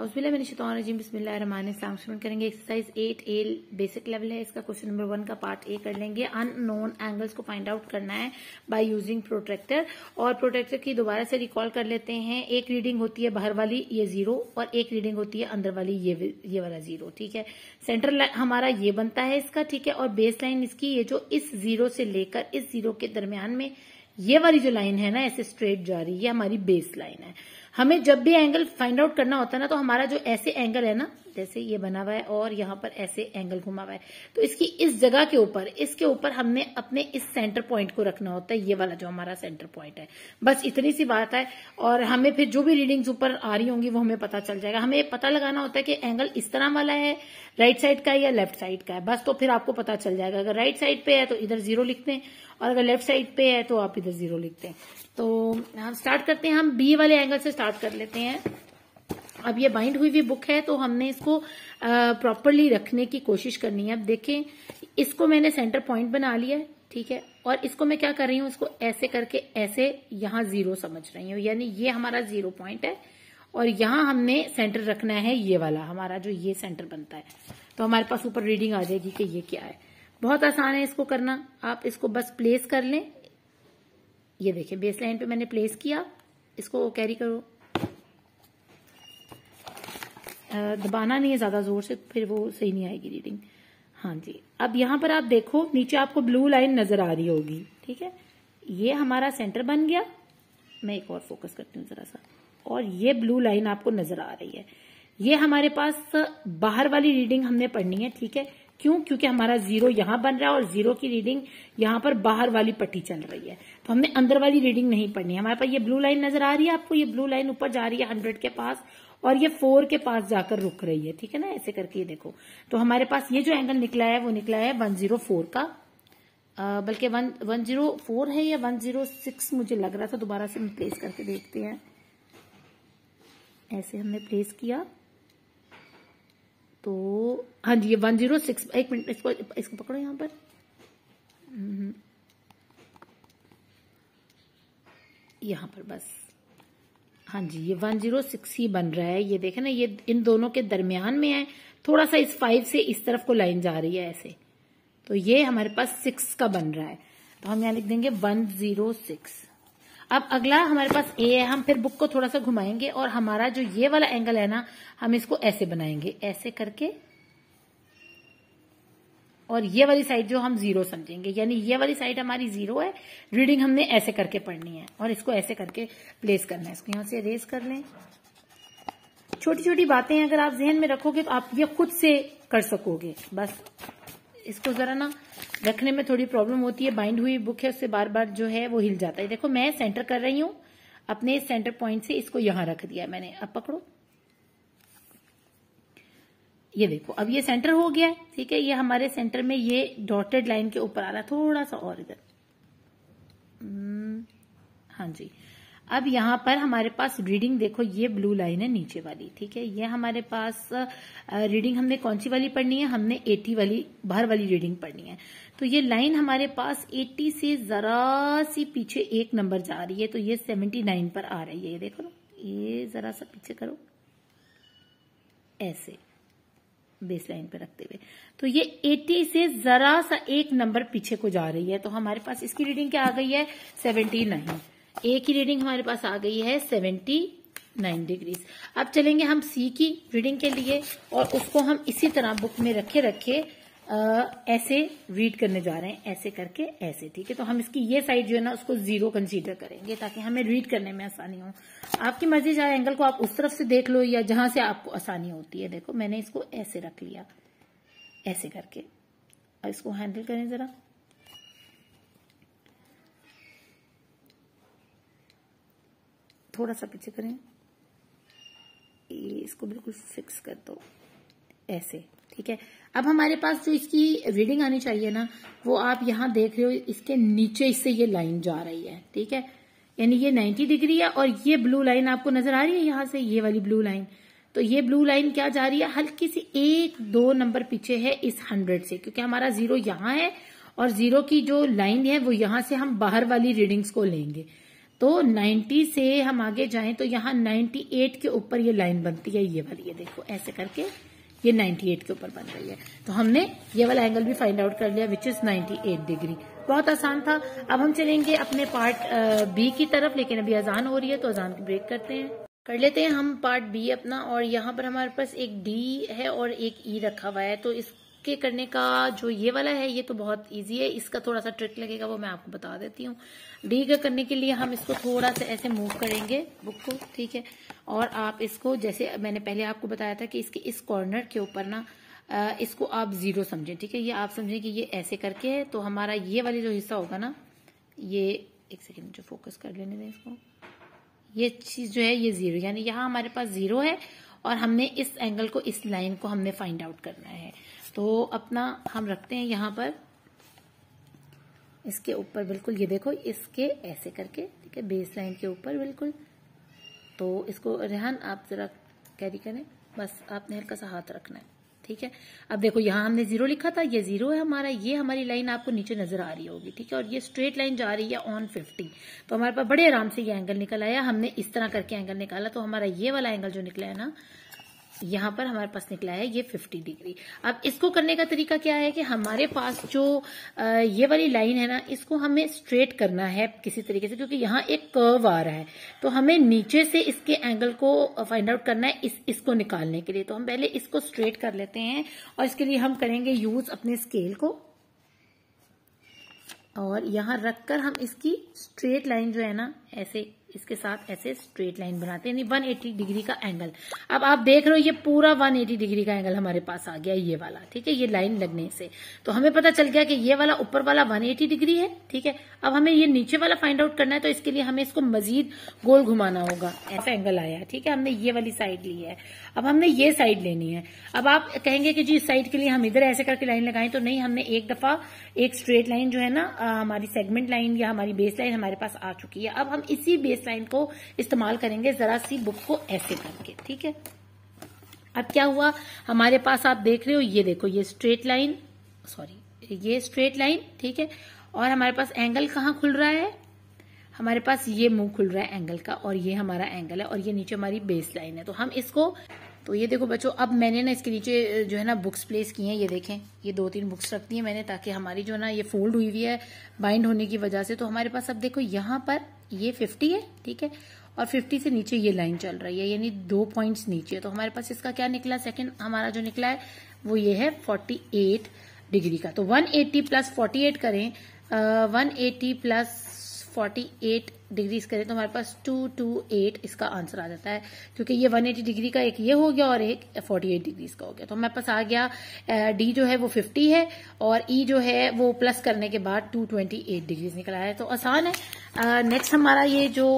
बिस्मिल्लाहिर्रहमानिर्रहीम स्टूडेंट करेंगे exercise 8A basic level है इसका। क्वेश्चन नंबर 1 का पार्ट ए कर लेंगे। अननोन एंगल्स को फाइंड आउट करना है बाय यूजिंग प्रोट्रैक्टर। और प्रोट्रैक्टर की दोबारा से रिकॉल कर लेते हैं। एक रीडिंग होती है बाहर वाली ये 0 और एक रीडिंग होती है अंदर वाली ये वाला 0। ठीक है, सेंटर लाइन हमारा ये बनता है इसका। ठीक है, और बेस लाइन इसकी ये जो इस 0 से लेकर इस 0 के दरमियान में ये वाली जो लाइन है ना ऐसे स्ट्रेट जा रही है, ये हमारी बेस लाइन है। हमें जब भी एंगल फाइंड आउट करना होता है ना, तो हमारा जो ऐसे एंगल है ना, जैसे ये बना हुआ है और यहाँ पर ऐसे एंगल घुमा हुआ है, तो इसकी इस जगह के ऊपर, इसके ऊपर हमने अपने इस सेंटर पॉइंट को रखना होता है। ये वाला जो हमारा सेंटर पॉइंट है, बस इतनी सी बात है। और हमें फिर जो भी रीडिंग्स ऊपर आ रही होंगी वो हमें पता चल जाएगा। हमें पता लगाना होता है कि एंगल इस तरह वाला है, राइट साइड का है या लेफ्ट साइड का है, बस तो फिर आपको पता चल जाएगा। अगर राइट साइड पे है तो इधर 0 लिखते हैं और अगर लेफ्ट साइड पे है तो आप इधर 0 लिखते हैं। तो हम स्टार्ट करते हैं, हम बी वाले एंगल से स्टार्ट कर लेते हैं। अब ये बाइंड हुई हुई बुक है तो हमने इसको प्रॉपरली रखने की कोशिश करनी है। अब देखें, इसको मैंने सेंटर पॉइंट बना लिया है। ठीक है, और इसको मैं क्या कर रही हूँ, इसको ऐसे करके ऐसे यहाँ 0 समझ रही हूँ, यानी ये हमारा 0 पॉइंट है और यहाँ हमने सेंटर रखना है ये वाला, हमारा जो ये सेंटर बनता है। तो हमारे पास ऊपर रीडिंग आ जाएगी कि ये क्या है। बहुत आसान है इसको करना, आप इसको बस प्लेस कर लें। ये देखिए बेस लाइन पे मैंने प्लेस किया, इसको कैरी करो, दबाना नहीं है ज्यादा जोर से, फिर वो सही नहीं आएगी रीडिंग। हाँ जी, अब यहाँ पर आप देखो नीचे आपको ब्लू लाइन नजर आ रही होगी। ठीक है, ये हमारा सेंटर बन गया। मैं एक और फोकस करती हूँ जरा सा, और ये ब्लू लाइन आपको नजर आ रही है। ये हमारे पास बाहर वाली रीडिंग हमने पढ़नी है। ठीक है, क्यों? क्योंकि हमारा 0 यहां बन रहा है और 0 की रीडिंग यहां पर बाहर वाली पट्टी चल रही है, तो हमने अंदर वाली रीडिंग नहीं पढ़नी है। हमारे पास ये ब्लू लाइन नजर आ रही है आपको, ये ब्लू लाइन ऊपर जा रही है 100 के पास और ये 4 के पास जाकर रुक रही है। ठीक है ना, ऐसे करके ये देखो। तो हमारे पास ये जो एंगल निकला है वो निकला है 104 का, बल्कि 104 है या 106 मुझे लग रहा था। दोबारा से हम प्लेस करके देखते हैं। ऐसे हमने प्लेस किया तो हाँ जी, ये 106। एक मिनट, इसको पकड़ो यहाँ पर। यहाँ पर बस, हाँ जी, ये 106 ही बन रहा है। ये देखे ना, ये इन दोनों के दरमियान में है। थोड़ा सा इस 5 से इस तरफ को लाइन जा रही है ऐसे, तो ये हमारे पास 6 का बन रहा है। तो हम यहाँ लिख देंगे 106। अब अगला हमारे पास ए है। हम फिर बुक को थोड़ा सा घुमाएंगे और हमारा जो ये वाला एंगल है ना, हम इसको ऐसे बनाएंगे, ऐसे करके, और ये वाली साइड जो हम 0 समझेंगे, यानी ये वाली साइड हमारी 0 है। रीडिंग हमने ऐसे करके पढ़नी है और इसको ऐसे करके प्लेस करना है। इसको यहां से इरेज कर लें। छोटी छोटी बातें अगर आप जहन में रखोगे तो आप ये खुद से कर सकोगे। बस इसको जरा ना रखने में थोड़ी प्रॉब्लम होती है, बाइंड हुई बुक है, उससे बार बार जो है वो हिल जाता है। देखो मैं सेंटर कर रही हूँ अपने सेंटर पॉइंट से, इसको यहां रख दिया मैंने। अब पकड़ो, ये देखो, अब ये सेंटर हो गया है। ठीक है, ये हमारे सेंटर में ये डॉटेड लाइन के ऊपर आ रहा है, थोड़ा सा और इधर। हाँ जी, अब यहाँ पर हमारे पास रीडिंग देखो, ये ब्लू लाइन है नीचे वाली। ठीक है, ये हमारे पास रीडिंग हमने कौन सी वाली पढ़नी है, हमने 80 वाली बाहर वाली रीडिंग पढ़नी है। तो ये लाइन हमारे पास 80 से जरा सी पीछे 1 नंबर जा रही है, तो ये 79 पर आ रही है। ये देखो ना, ये जरा सा पीछे करो ऐसे बेस लाइन पे रखते हुए, तो ये 80 से जरा सा 1 नंबर पीछे को जा रही है। तो हमारे पास इसकी रीडिंग क्या आ गई है, 79। ए की रीडिंग हमारे पास आ गई है 79 डिग्रीज। अब चलेंगे हम सी की रीडिंग के लिए और उसको हम इसी तरह बुक में रखे रखे ऐसे रीड करने जा रहे हैं, ऐसे करके ऐसे। ठीक है, तो हम इसकी ये साइड जो है ना उसको 0 कंसीडर करेंगे ताकि हमें रीड करने में आसानी हो। आपकी मर्जी, चाहे एंगल को आप उस तरफ से देख लो या जहां से आपको आसानी होती है। देखो मैंने इसको ऐसे रख लिया, ऐसे करके। और इसको हैंडल करें जरा, थोड़ा सा पीछे करें, इसको बिल्कुल फिक्स कर दो ऐसे। ठीक है, अब हमारे पास जो इसकी रीडिंग आनी चाहिए ना, वो आप यहां देख रहे हो, इसके नीचे इससे ये लाइन जा रही है। ठीक है, यानी ये 90 डिग्री है और ये ब्लू लाइन आपको नजर आ रही है यहां से, ये वाली ब्लू लाइन। तो ये ब्लू लाइन क्या जा रही है, हल्की सी 1-2 नंबर पीछे है इस 100 से, क्योंकि हमारा 0 यहां है और 0 की जो लाइन है वो यहां से हम बाहर वाली रीडिंग्स को लेंगे। तो 90 से हम आगे जाएं तो यहाँ 98 के ऊपर ये लाइन बनती है, ये वाली, ये देखो ऐसे करके ये 98 के ऊपर बन रही है। तो हमने ये वाला एंगल भी फाइंड आउट कर लिया विच इज 98 डिग्री। बहुत आसान था। अब हम चलेंगे अपने पार्ट बी की तरफ, लेकिन अभी अजान हो रही है तो अजान की ब्रेक कर लेते हैं हम पार्ट बी अपना। और यहाँ पर हमारे पास एक डी है और एक ई रखा हुआ है। तो इसके करने का जो ये वाला है ये तो बहुत इजी है, इसका थोड़ा सा ट्रिक लगेगा वो मैं आपको बता देती हूँ। डी का करने के लिए हम इसको थोड़ा सा ऐसे मूव करेंगे बुक को, ठीक है। और आप इसको, जैसे मैंने पहले आपको बताया था कि इसके इस कॉर्नर के ऊपर ना इसको आप 0 समझें, ठीक है। ये आप समझें कि ये ऐसे करके है, तो हमारा ये वाली जो हिस्सा होगा ना, ये एक सेकेंड मुझे फोकस कर लेने दें इसको, ये चीज जो है ये 0, यानी यहाँ हमारे पास 0 है और हमने इस एंगल को, इस लाइन को हमने फाइंड आउट करना है। तो अपना हम रखते हैं यहाँ पर इसके ऊपर, बिल्कुल ये देखो इसके ऐसे करके, ठीक है, बेस लाइन के ऊपर बिल्कुल। तो इसको रेहान आप जरा कैरी करें, बस आपने हल्का सा हाथ रखना है, ठीक है। अब देखो यहाँ हमने 0 लिखा था, ये 0 है हमारा, ये हमारी लाइन आपको नीचे नजर आ रही होगी, ठीक है। और ये स्ट्रेट लाइन जा रही है ऑन 50। तो हमारे पास बड़े आराम से ये एंगल निकल आया। हमने इस तरह करके एंगल निकाला, तो हमारा ये वाला एंगल जो निकला है ना, यहाँ पर हमारे पास निकला है ये 50 डिग्री। अब इसको करने का तरीका क्या है कि हमारे पास जो ये वाली लाइन है ना, इसको हमें स्ट्रेट करना है किसी तरीके से, क्योंकि यहाँ एक कर्व आ रहा है। तो हमें नीचे से इसके एंगल को फाइंड आउट करना है इसको निकालने के लिए। तो हम पहले इसको स्ट्रेट कर लेते हैं और इसके लिए हम करेंगे यूज अपने स्केल को, और यहाँ रखकर हम इसकी स्ट्रेट लाइन जो है ना, ऐसे इसके साथ ऐसे स्ट्रेट लाइन बनाते हैं, यानी 180 डिग्री का एंगल। अब आप देख रहे हो ये पूरा 180 डिग्री का एंगल हमारे पास आ गया, ये वाला, ठीक है। ये लाइन लगने से तो हमें पता चल गया कि ये वाला ऊपर वाला 180 डिग्री है, ठीक है। अब हमें ये नीचे वाला फाइंड आउट करना है, तो इसके लिए हमें इसको मजीद गोल घुमाना होगा। ऐसा एंगल आया है, ठीक है, हमने ये वाली साइड ली है। अब हमने ये साइड लेनी है। अब आप कहेंगे कि जी इस साइड के लिए हम इधर ऐसे करके लाइन लगाएं, तो नहीं, हमने एक दफा एक स्ट्रेट लाइन जो है ना, हमारी सेगमेंट लाइन या हमारी बेस लाइन हमारे पास आ चुकी है। अब हम इसी बेस लाइन को इस्तेमाल करेंगे जरा सी बुक को ऐसे करके, ठीक है। अब क्या हुआ हमारे पास, आप देख रहे हो, ये देखो ये स्ट्रेट लाइन, सॉरी ये स्ट्रेट लाइन, ठीक है। और हमारे पास एंगल कहाँ खुल रहा है, हमारे पास ये मुंह खुल रहा है एंगल का, और ये हमारा एंगल है, और ये नीचे हमारी बेस लाइन है। तो हम इसको, तो ये देखो बच्चों, अब मैंने ना इसके नीचे जो है ना बुक्स प्लेस की हैं, ये देखें, ये 2-3 बुक्स रख दी है मैंने, ताकि हमारी जो ना ये फोल्ड हुई हुई है बाइंड होने की वजह से। तो हमारे पास अब देखो यहाँ पर ये 50 है, ठीक है, और 50 से नीचे ये लाइन चल रही है, यानी 2 पॉइंट्स नीचे। तो हमारे पास इसका क्या निकला, सेकंड हमारा जो निकला है वो ये है 48 डिग्री का। तो 180 प्लस 48 करें, 180 प्लस 48 डिग्रीज करें तो हमारे पास 228 इसका आंसर आ जाता है, क्योंकि ये 180 डिग्री का एक ये हो गया और एक 48 डिग्रीज का हो गया। तो हमारे पास आ गया डी जो है वो 50 है और ई जो है वो प्लस करने के बाद 228 डिग्रीज निकला है। तो आसान है। नेक्स्ट हमारा ये जो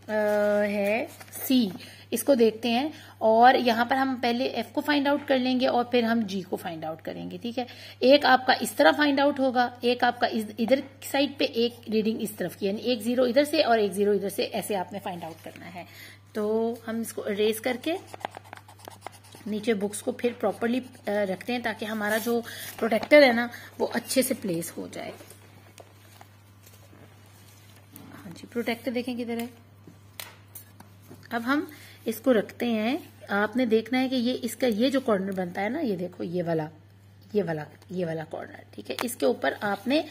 है सी, इसको देखते हैं, और यहाँ पर हम पहले एफ को फाइंड आउट कर लेंगे और फिर हम जी को फाइंड आउट करेंगे, ठीक है। एक आपका इस तरह फाइंड आउट होगा, एक आपका इधर साइड पे, एक रीडिंग इस तरफ की, यानी एक 0 इधर से और एक 0 इधर से, ऐसे आपने फाइंड आउट करना है। तो हम इसको इरेज करके नीचे बुक्स को फिर प्रॉपरली रखते हैं, ताकि हमारा जो प्रोटेक्टर है ना वो अच्छे से प्लेस हो जाए। हाँ जी, प्रोटेक्टर देखें किधर है। अब हम इसको रखते हैं, आपने देखना है कि ये इसका ये जो कॉर्नर बनता है ना, ये देखो ये वाला कॉर्नर, ठीक है। इसके ऊपर आपने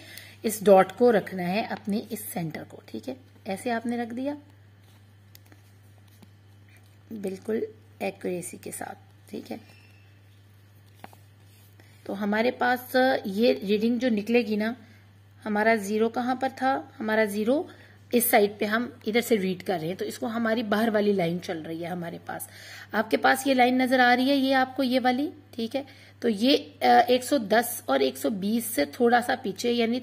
इस डॉट को रखना है, अपने इस सेंटर को, ठीक है। ऐसे आपने रख दिया बिल्कुल एक्यूरेसी के साथ, ठीक है। तो हमारे पास ये रीडिंग जो निकलेगी ना, हमारा 0 कहाँ पर था, हमारा 0 इस साइड पे हम इधर से रीड कर रहे हैं, तो इसको हमारी बाहर वाली लाइन चल रही है हमारे पास। आपके पास ये लाइन नजर आ रही है, ये आपको ये वाली, ठीक है। तो ये 110 और 120 से थोड़ा सा पीछे, यानी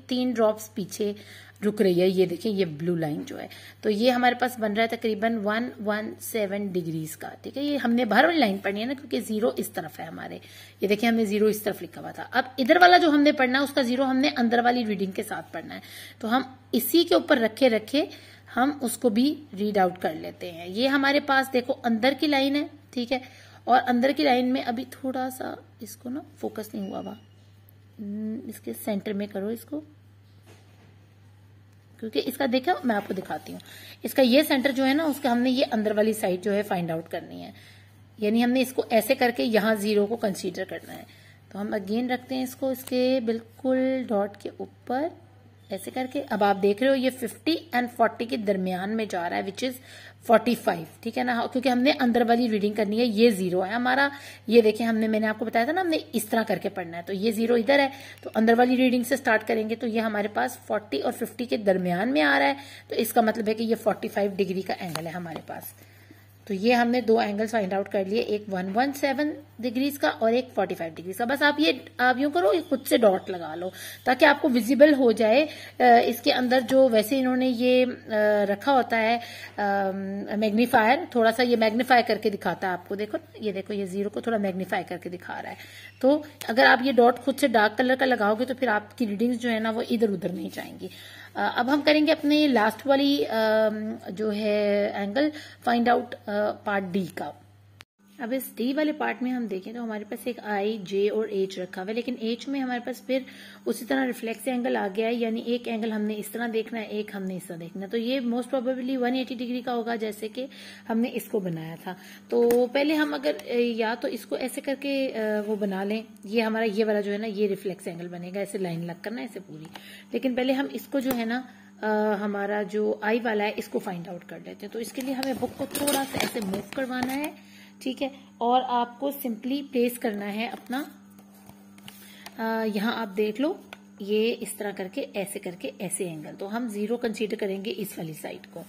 तीन ड्रॉप्स पीछे रुक रही है। ये देखें ये ब्लू लाइन जो है, तो ये हमारे पास बन रहा है तकरीबन 117 डिग्रीज का, ठीक है। ये हमने बाहर वाली लाइन पढ़नी है ना, क्योंकि 0 इस तरफ है हमारे, ये देखिए हमने 0 इस तरफ लिखा हुआ था। अब इधर वाला जो हमने पढ़ना है उसका 0 हमने अंदर वाली रीडिंग के साथ पढ़ना है। तो हम इसी के ऊपर रखे हम उसको भी रीड आउट कर लेते हैं। ये हमारे पास देखो अंदर की लाइन है, ठीक है। और अंदर की लाइन में अभी थोड़ा सा इसको ना फोकस नहीं हुआ, इसके सेंटर में करो इसको, क्योंकि इसका देखो मैं आपको दिखाती हूँ, इसका ये सेंटर जो है ना उसका हमने ये अंदर वाली साइड जो है फाइंड आउट करनी है, यानी हमने इसको ऐसे करके यहाँ 0 को कंसीडर करना है। तो हम अगेन रखते हैं इसको इसके बिल्कुल डॉट के ऊपर ऐसे करके। अब आप देख रहे हो ये 50 एंड 40 के दरमियान में जा रहा है, विच इज 45, ठीक है ना, क्योंकि हमने अंदर वाली रीडिंग करनी है। ये 0 है हमारा, ये देखिए मैंने आपको बताया था ना हमने इस तरह करके पढ़ना है। तो ये 0 इधर है, तो अंदर वाली रीडिंग से स्टार्ट करेंगे। तो ये हमारे पास 40 और 50 के दरमियान में आ रहा है, तो इसका मतलब है कि ये 45 डिग्री का एंगल है हमारे पास। तो ये हमने 2 एंगल्स फाइंड आउट कर लिए, एक 117 डिग्रीज का और एक 45 डिग्रीज का। बस आप यूं करो, खुद से डॉट लगा लो ताकि आपको विजिबल हो जाए। इसके अंदर जो वैसे इन्होंने ये रखा होता है मैग्नीफायर, थोड़ा सा ये मैग्नीफाई करके दिखाता है आपको। देखो ये देखो, ये 0 को थोड़ा मैग्नीफाई करके दिखा रहा है। तो अगर आप ये डॉट खुद से डार्क कलर का लगाओगे तो फिर आपकी रीडिंग्स जो है ना वो इधर उधर नहीं जाएंगी। अब हम करेंगे अपने लास्ट वाली जो है angle find out part D का। अब इस डी वाले पार्ट में हम देखें तो हमारे पास एक आई, जे और एच रखा हुआ है, लेकिन एच में हमारे पास फिर उसी तरह रिफ्लेक्स एंगल आ गया है, यानी एक एंगल हमने इस तरह देखना है, एक हमने इस तरह देखना है। तो ये मोस्ट प्रोबेबली 180 डिग्री का होगा, जैसे कि हमने इसको बनाया था। तो पहले हम अगर या तो इसको ऐसे करके वो बना लें, ये हमारा ये वाला जो है ना ये रिफ्लेक्स एंगल बनेगा, ऐसे लाइन लग करना ऐसे पूरी। लेकिन पहले हम इसको जो है ना हमारा जो आई वाला है इसको फाइंड आउट कर लेते हैं। तो इसके लिए हमें बुक को थोड़ा सा ऐसे मूव करवाना है, ठीक है, और आपको सिंपली प्लेस करना है अपना, यहाँ आप देख लो ये इस तरह करके ऐसे एंगल। तो हम 0 कंसीडर करेंगे इस वाली साइड को।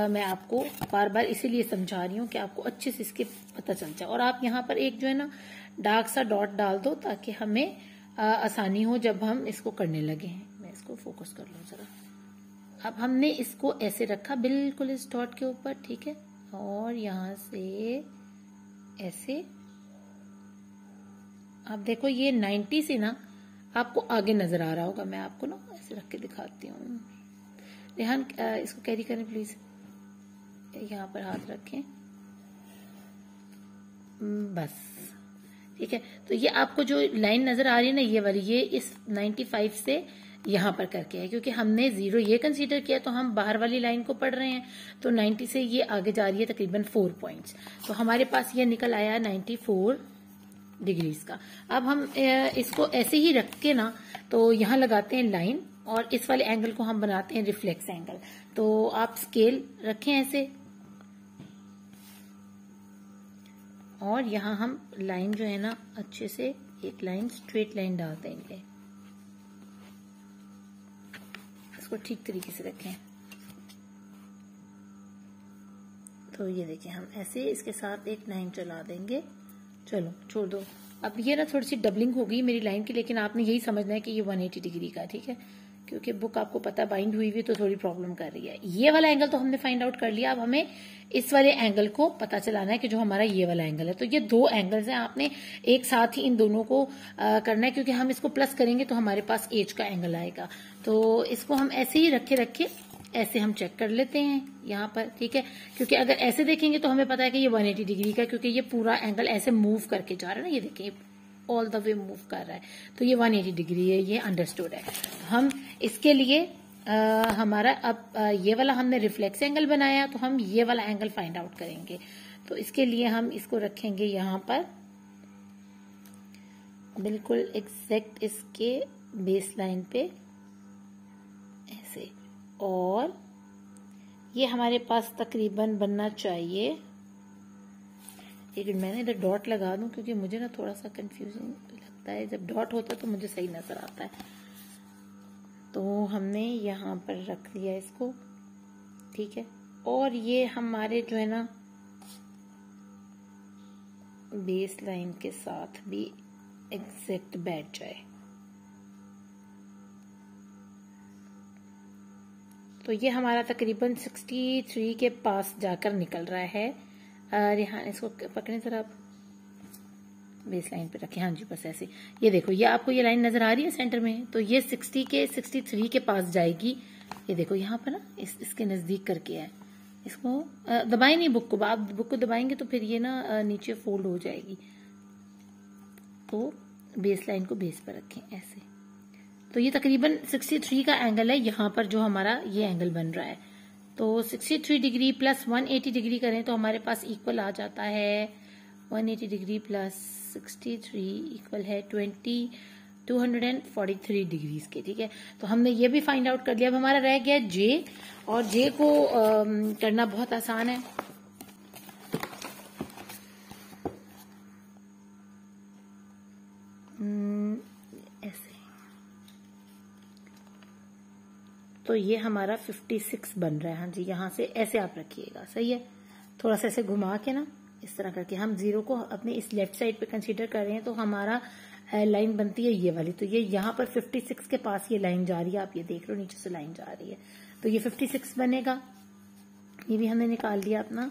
मैं आपको बार बार इसीलिए समझा रही हूँ कि आपको अच्छे से इसके पता चल जाए। और आप यहाँ पर एक जो है ना डार्क सा डॉट डाल दो ताकि हमें आसानी हो जब हम इसको करने लगे। मैं इसको फोकस कर लूँ जरा। अब हमने इसको ऐसे रखा बिल्कुल इस डॉट के ऊपर, ठीक है, और यहाँ से ऐसे आप देखो ये 90 से ना आपको आगे नजर आ रहा होगा। मैं आपको ना ऐसे रख के दिखाती हूँ। रेहान इसको कैरी करें प्लीज, यहाँ पर हाथ रखें, बस ठीक है। तो ये आपको जो लाइन नजर आ रही है ना ये वाली, ये इस 95 से यहाँ पर करके है, क्योंकि हमने 0 ये कंसीडर किया तो हम बाहर वाली लाइन को पढ़ रहे हैं। तो 90 से ये आगे जा रही है तकरीबन 4 पॉइंट्स। तो हमारे पास ये निकल आया 94 डिग्रीज का। अब हम इसको ऐसे ही रख के ना तो यहाँ लगाते हैं लाइन, और इस वाले एंगल को हम बनाते हैं रिफ्लेक्स एंगल। तो आप स्केल रखें ऐसे, और यहाँ हम लाइन जो है ना अच्छे से एक लाइन स्ट्रेट लाइन डाल देंगे। इसको ठीक तरीके से रखें। तो ये देखिए हम ऐसे इसके साथ एक लाइन चला देंगे। चलो छोड़ दो। अब ये ना थोड़ी सी डबलिंग हो गई मेरी लाइन की, लेकिन आपने यही समझना है कि ये 180 डिग्री का, ठीक है, क्योंकि बुक आपको पता बाइंड हुई हुई तो थोड़ी प्रॉब्लम कर रही है। ये वाला एंगल तो हमने फाइंड आउट कर लिया। अब हमें इस वाले एंगल को पता चलाना है कि जो हमारा ये वाला एंगल है। तो ये 2 एंगल्स हैं, आपने एक साथ ही इन दोनों को करना है, क्योंकि हम इसको प्लस करेंगे तो हमारे पास एज का एंगल आएगा। तो इसको हम ऐसे ही रखे ऐसे हम चेक कर लेते हैं यहाँ पर, ठीक है, क्योंकि अगर ऐसे देखेंगे तो हमें पता है कि ये 180 डिग्री का, क्योंकि ये पूरा एंगल ऐसे मूव करके जा रहा है ना, ये देखिए ऑल द वे मूव कर रहा है। तो ये 180 डिग्री है, ये अंडरस्टूड है। हम इसके लिए हमारा अब ये वाला हमने रिफ्लेक्स एंगल बनाया, तो हम ये वाला एंगल फाइंड आउट करेंगे। तो इसके लिए हम इसको रखेंगे यहाँ पर बिल्कुल एग्जैक्ट इसके बेस लाइन पे ऐसे, और ये हमारे पास तकरीबन बनना चाहिए। लेकिन मैंने इधर डॉट लगा दूं क्योंकि मुझे ना थोड़ा सा कंफ्यूजिंग लगता है, जब डॉट होता है तो मुझे सही नजर आता है। तो हमने यहाँ पर रख लिया इसको, ठीक है, और ये हमारे जो है ना बेस लाइन के साथ भी एग्जैक्ट बैठ जाए। तो ये हमारा तकरीबन 63 के पास जाकर निकल रहा है। रेहान इसको पकड़े जरा, आप बेस लाइन पे रखें, हाँ जी बस ऐसे। ये देखो ये आपको ये लाइन नजर आ रही है सेंटर में, तो ये 63 के पास जाएगी। ये देखो यहाँ पर ना इसके नजदीक करके है। इसको दबाए नहीं बुक को, आप बुक को दबाएंगे तो फिर ये ना नीचे फोल्ड हो जाएगी। तो बेस लाइन को बेस पर रखें ऐसे। तो ये तकरीबन 63 का एंगल है यहाँ पर जो हमारा ये एंगल बन रहा है। तो 63 डिग्री प्लस 180 डिग्री करें तो हमारे पास इक्वल आ जाता है 180 डिग्री प्लस 63 इक्वल है 243 डिग्रीज के। ठीक है, तो हमने ये भी फाइंड आउट कर लिया। अब हमारा रह गया जे, और जे को करना बहुत आसान है। ऐसे तो ये हमारा 56 बन रहा है। हाँ जी, यहां से ऐसे आप रखिएगा, सही है। थोड़ा सा ऐसे घुमा के ना इस तरह करके हम जीरो को अपने इस लेफ्ट साइड पे कंसीडर कर रहे हैं, तो हमारा लाइन बनती है ये वाली। तो ये यहाँ पर 56 के पास ये लाइन जा रही है, आप ये देख रहे हो नीचे से लाइन जा रही है, तो ये 56 बनेगा। ये भी हमने निकाल लिया अपना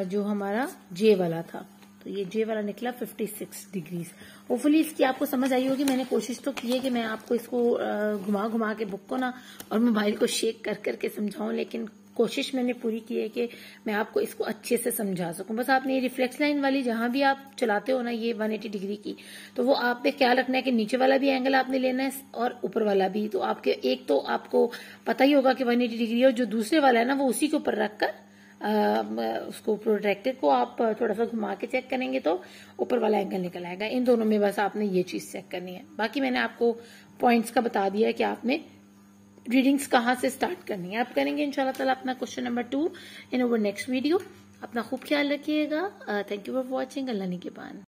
जो हमारा जे वाला था, तो ये जे वाला निकला 56 डिग्रीज। होपफुली इसकी आपको समझ आई होगी। मैंने कोशिश तो की है कि मैं आपको इसको घुमा घुमा के बुक को ना और मोबाइल को शेक कर करके समझाऊं, लेकिन कोशिश मैंने पूरी की है कि मैं आपको इसको अच्छे से समझा सकूं। बस आपने ये रिफ्लेक्स लाइन वाली जहां भी आप चलाते हो ना ये 180 डिग्री की, तो वो आपने ख्याल रखना है कि नीचे वाला भी एंगल आपने लेना है और ऊपर वाला भी। तो आपके एक तो आपको पता ही होगा कि 180 डिग्री, और जो दूसरे वाला है ना वो उसी के ऊपर रखकर उसको प्रोट्रैक्टर को आप थोड़ा सा घुमा के चेक करेंगे तो ऊपर वाला एंगल निकल आएगा। इन दोनों में बस आपने ये चीज चेक करनी है। बाकी मैंने आपको पॉइंट्स का बता दिया है कि आपने रीडिंग्स कहाँ से स्टार्ट करनी है। आप करेंगे इंशाल्लाह ताला अपना question number 2 in our next video. अपना खूब ख्याल रखिएगा। Thank you for watching. अल्लाह निगहबान।